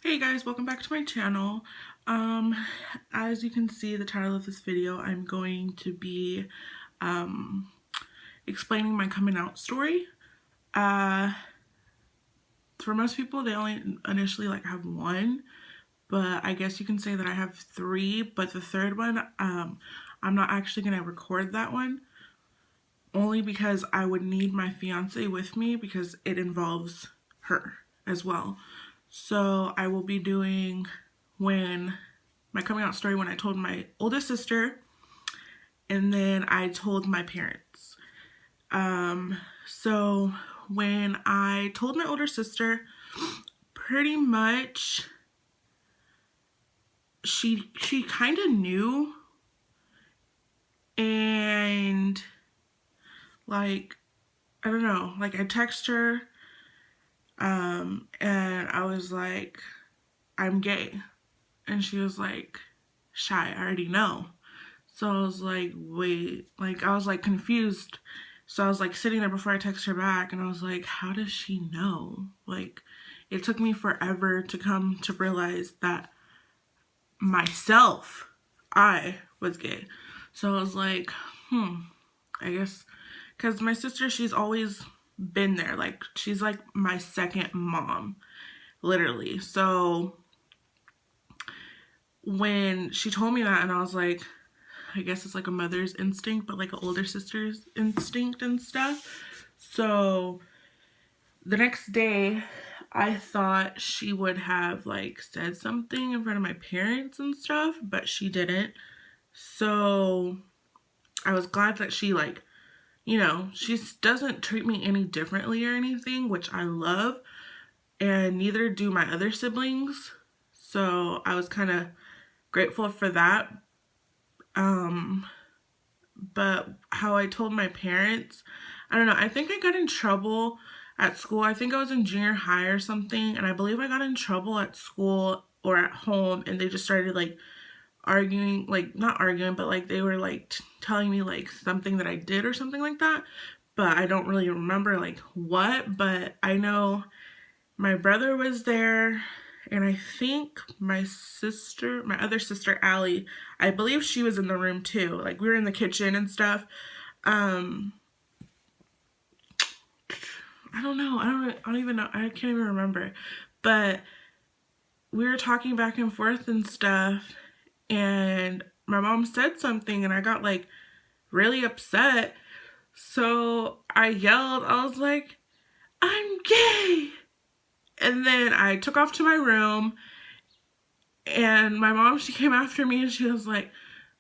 Hey guys, welcome back to my channel. As you can see the title of this video, I'm going to be explaining my coming out story. For most people, they only initially have one, but I guess you can say that I have three, but the third one, I'm not actually going to record that one, only because I would need my fiance with me because it involves her as well. So I will be doing my coming out story when I told my oldest sister, and then I told my parents. So when I told my older sister, pretty much she kind of knew, and I don't know, I texted her, and I was like, I'm gay. And she was like, Shy, I already know. So I was like, wait, I was confused. So I was sitting there before I texted her back, and I was like, how does she know? It took me forever to come to realize that I was gay. So I was like, I guess, because my sister, she's always been there. She's my second mom, literally. So when she told me that, and I was like, I guess it's a mother's instinct, but an older sister's instinct and stuff. So the next day, I thought she would have said something in front of my parents and stuff, but she didn't. So I was glad that she she doesn't treat me any differently or anything, which I love, and neither do my other siblings. So I was kind of grateful for that. But how I told my parents, I don't know, I think I got in trouble at school. I think I was in junior high or something, and I believe I got in trouble at school or at home, and they just started arguing, not arguing, but they were telling me something that I did or something like that, but I don't really remember what. But I know my brother was there, and I think my other sister, Allie, I believe she was in the room too. We were in the kitchen and stuff. I don't know. I don't even know. I can't even remember. But we were talking back and forth and stuff, and my mom said something, and I got really upset. So I yelled. I was like, I'm gay. And then I took off to my room, and my mom, she came after me, and she was like,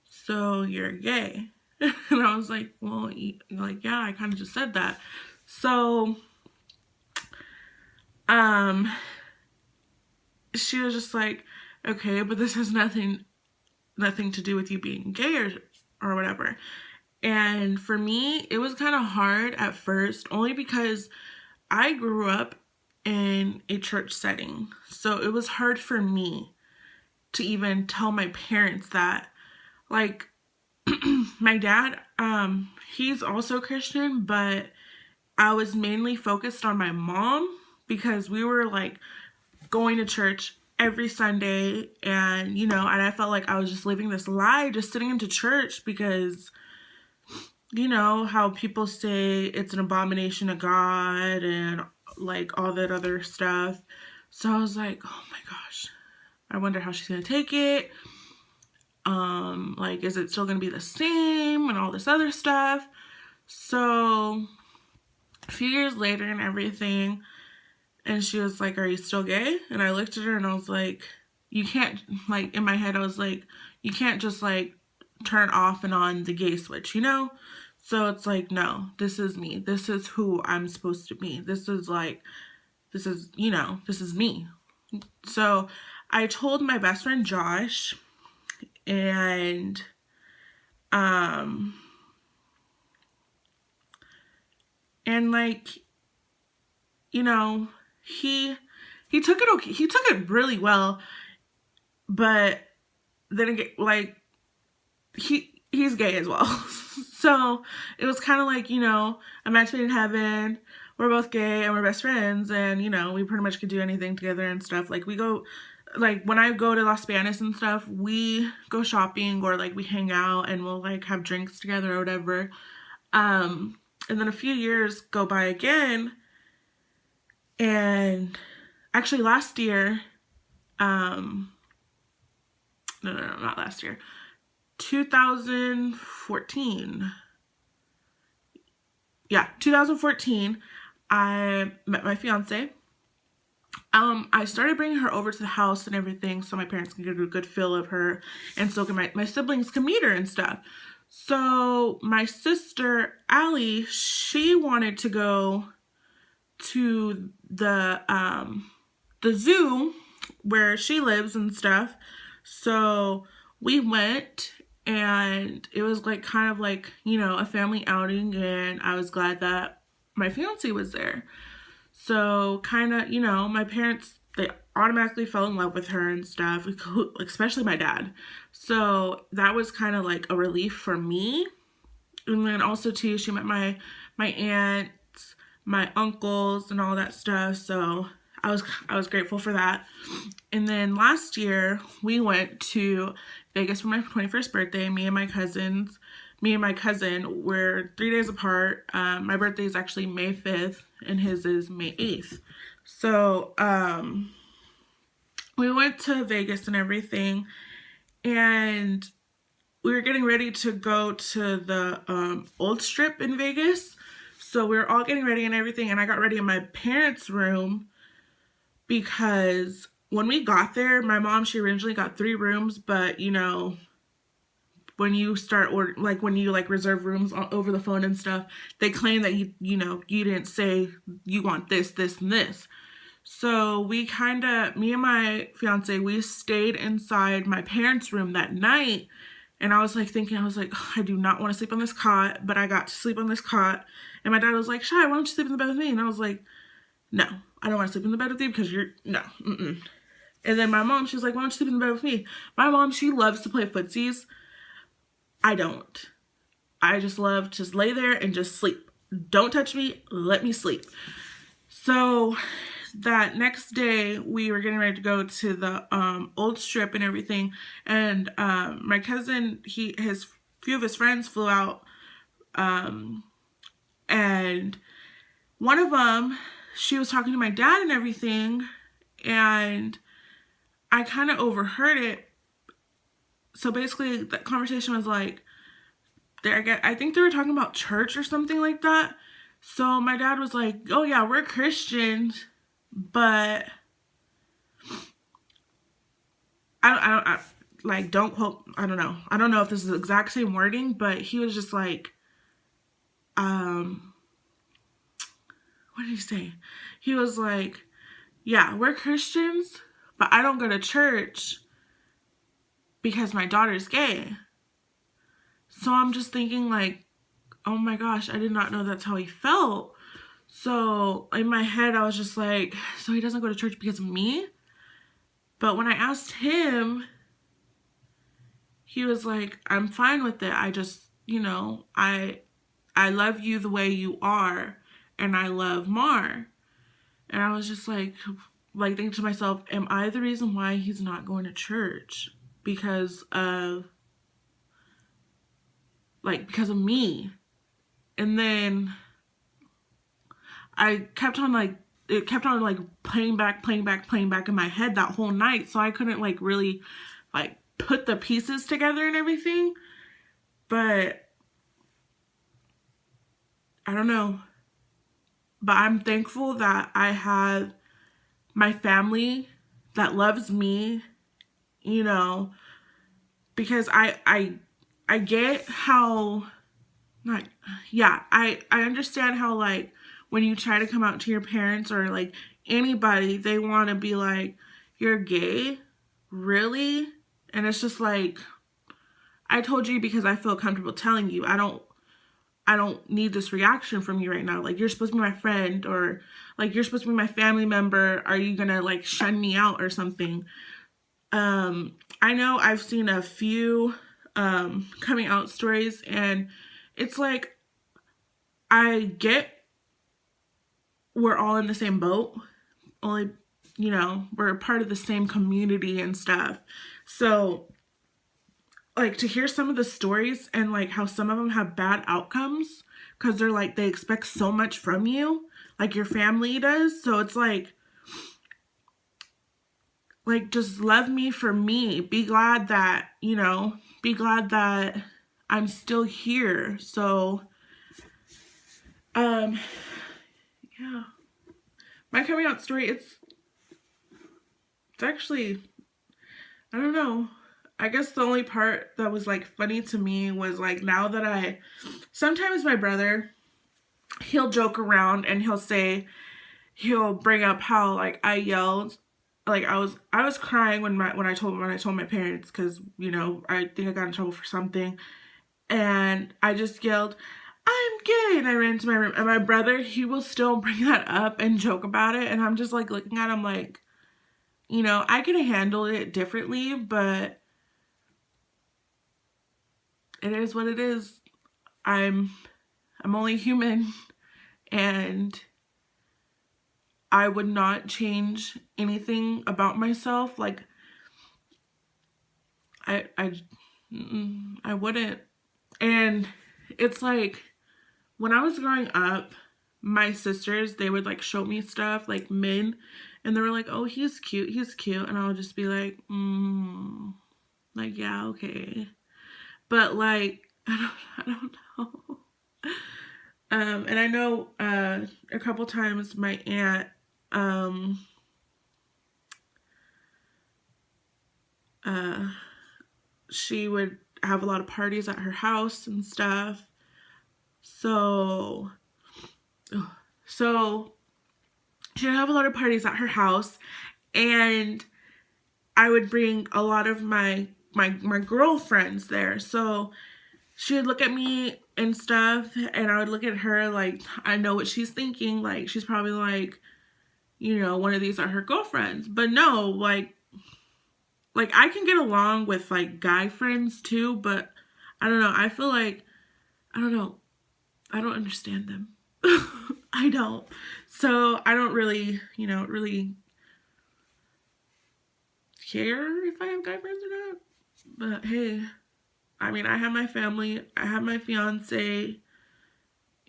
so you're gay? And I was like, well, yeah, I kind of just said that. So, she was just like, okay, but this has nothing to do with you being gay or whatever. And for me, it was kind of hard at first, only because I grew up in a church setting. So it was hard for me to even tell my parents that. My dad, he's also Christian, but I was mainly focused on my mom because we were going to church every Sunday, and and I felt like I was just living this lie, just sitting into church, because how people say it's an abomination of God and all that other stuff. So I was like, oh my gosh, I wonder how she's gonna take it. Is it still gonna be the same and all this other stuff? So a few years later and everything, and she was like, are you still gay? And I looked at her, and I was like, you can't, in my head I was like, you can't just turn off and on the gay switch, So it's no, this is me. This is who I'm supposed to be. This is this is me. So I told my best friend Josh, and he took it okay. He took it really well, but then again, he's gay as well. So it was kind of a match made in heaven. We're both gay and we're best friends, and we pretty much could do anything together and stuff. We go like when I go to Las Vegas and stuff, we go shopping or like we hang out and we'll like have drinks together or whatever. And then a few years go by again, and actually last year, no, not last year, 2014. Yeah, 2014, I met my fiance. I started bringing her over to the house and everything so my parents can get a good feel of her, and so can my siblings can meet her and stuff. So my sister, Allie, she wanted to go to the zoo where she lives and stuff. So we went, and it was like kind of like, you know, a family outing, and I was glad that my fiance was there. So kind of, you know, my parents, they automatically fell in love with her and stuff, especially my dad. So that was kind of like a relief for me. And then also too, she met my aunts, my uncles, and all that stuff. So I was grateful for that. And then last year we went to Vegas for my 21st birthday. Me and my cousin were 3 days apart. My birthday is actually May 5th and his is May 8th. So we went to Vegas and everything, and we were getting ready to go to the old strip in Vegas. So we were all getting ready and everything, and I got ready in my parents' room because when we got there, my mom, she originally got 3 rooms, but you know, when you start when you like reserve rooms over the phone and stuff, they claim that you didn't say you want this, this, and this. So me and my fiance, we stayed inside my parents' room that night, and I was like thinking, oh, I do not want to sleep on this cot, but I got to sleep on this cot. And my dad was like, Shy, why don't you sleep in the bed with me? And I was like, no, I don't want to sleep in the bed with you because no. And then my mom, she was like, why don't you sleep in the bed with me? My mom, she loves to play footsies. I don't. I just love to lay there and just sleep. Don't touch me. Let me sleep. So that next day, we were getting ready to go to the old strip and everything. And my cousin, few of his friends flew out. And one of them, she was talking to my dad and everything. And I kind of overheard it. So basically, that conversation was like, I think they were talking about church or something like that. So my dad was like, oh yeah, we're Christians, but don't quote, I don't know if this is the exact same wording, but he was just like, what did he say? He was like, yeah, we're Christians, but I don't go to church because my daughter's gay. So I'm just thinking like, oh my gosh, I did not know that's how he felt. So in my head, I was just like, so he doesn't go to church because of me? But when I asked him, he was like, I'm fine with it. I just, I love you the way you are, and I love Mar. And I was just like thinking to myself, am I the reason why he's not going to church? Because of me. And then it kept on playing back in my head that whole night. So I couldn't really put the pieces together and everything. But I don't know. But I'm thankful that I have my family that loves me, because I get how, I understand how when you try to come out to your parents or anybody, they want to be like, you're gay? Really? And it's just like, I told you because I feel comfortable telling you. I don't need this reaction from you right now. You're supposed to be my friend, or you're supposed to be my family member. Are you gonna shun me out or something? I know I've seen a few coming out stories, and it's I get we're all in the same boat. Only you know, we're a part of the same community and stuff. So, like, to hear some of the stories and, like, how some of them have bad outcomes because they're, like, they expect so much from you, like your family does. So it's like, just love me for me. Be glad that, you know, be glad that I'm still here. So, yeah. My coming out story, it's actually, I don't know. I guess the only part that was, like, funny to me was, like, now that sometimes my brother, he'll joke around and he'll bring up how, like, I yelled, like, I was crying when I told my parents, because, you know, I think I got in trouble for something, and I just yelled, "I'm gay," and I ran to my room. And my brother, he will still bring that up and joke about it, and I'm just, like, looking at him like, you know, I could have handled it differently, but it is what it is. I'm only human, and I would not change anything about myself. Like, I wouldn't. And it's like, when I was growing up, my sisters, they would, like, show me stuff, like, men, and they were like, "Oh, he's cute, and I would just be like, like, yeah, okay. But, like, I don't know. And I know a couple times my aunt, she would have a lot of parties at her house and stuff. So she would have a lot of parties at her house, and I would bring a lot of my girlfriends there. So she would look at me and stuff, and I would look at her like, I know what she's thinking. Like, she's probably like, you know, one of these are her girlfriends. But no, like I can get along with, like, guy friends too, but I don't know. I feel like, I don't know. I don't understand them. I don't. So I don't really, you know, care if I have guy friends or not. But hey, I mean, I have my family, I have my fiance,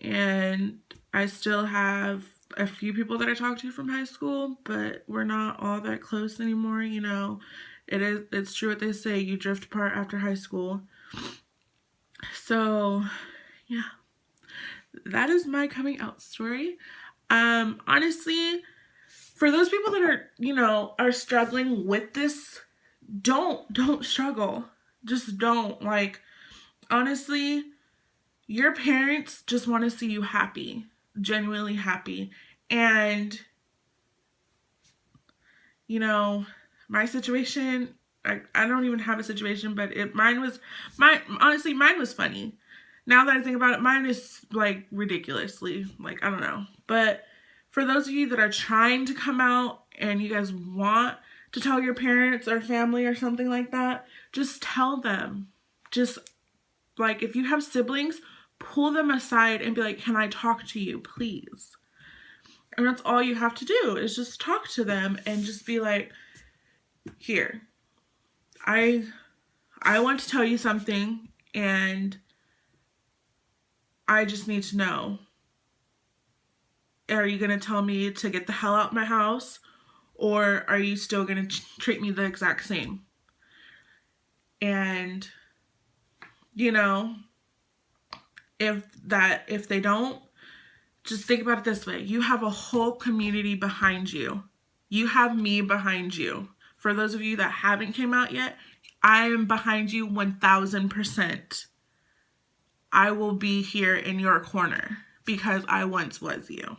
and I still have a few people that I talk to from high school, but we're not all that close anymore, you know. It's true what they say, you drift apart after high school. So, yeah. That is my coming out story. Honestly, for those people that are, you know, are struggling with this, don't struggle. Just don't. Like, honestly, your parents just want to see you happy, genuinely happy. And, you know, my situation, I don't even have a situation, but mine was funny. Now that I think about it, mine is, like, ridiculously, like, I don't know. But for those of you that are trying to come out and you guys want to tell your parents or family or something like that, just tell them. Just, like, if you have siblings, pull them aside and be like, "Can I talk to you, please?" And that's all you have to do, is just talk to them and just be like, "Here, I want to tell you something, and I just need to know. Are you going to tell me to get the hell out of my house, or are you still going to treat me the exact same?" And, you know, if they don't, just think about it this way. You have a whole community behind you. You have me behind you. For those of you that haven't came out yet, I am behind you 1000%. I will be here in your corner because I once was you.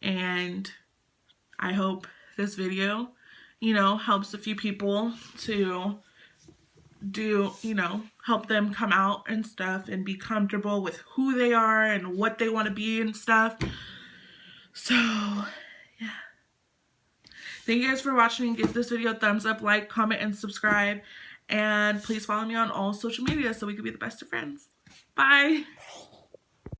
And I hope this video, you know, helps a few people to help them come out and stuff and be comfortable with who they are and what they want to be and stuff. So, yeah. Thank you guys for watching. Give this video a thumbs up, like, comment, and subscribe. And please follow me on all social media so we can be the best of friends. Bye.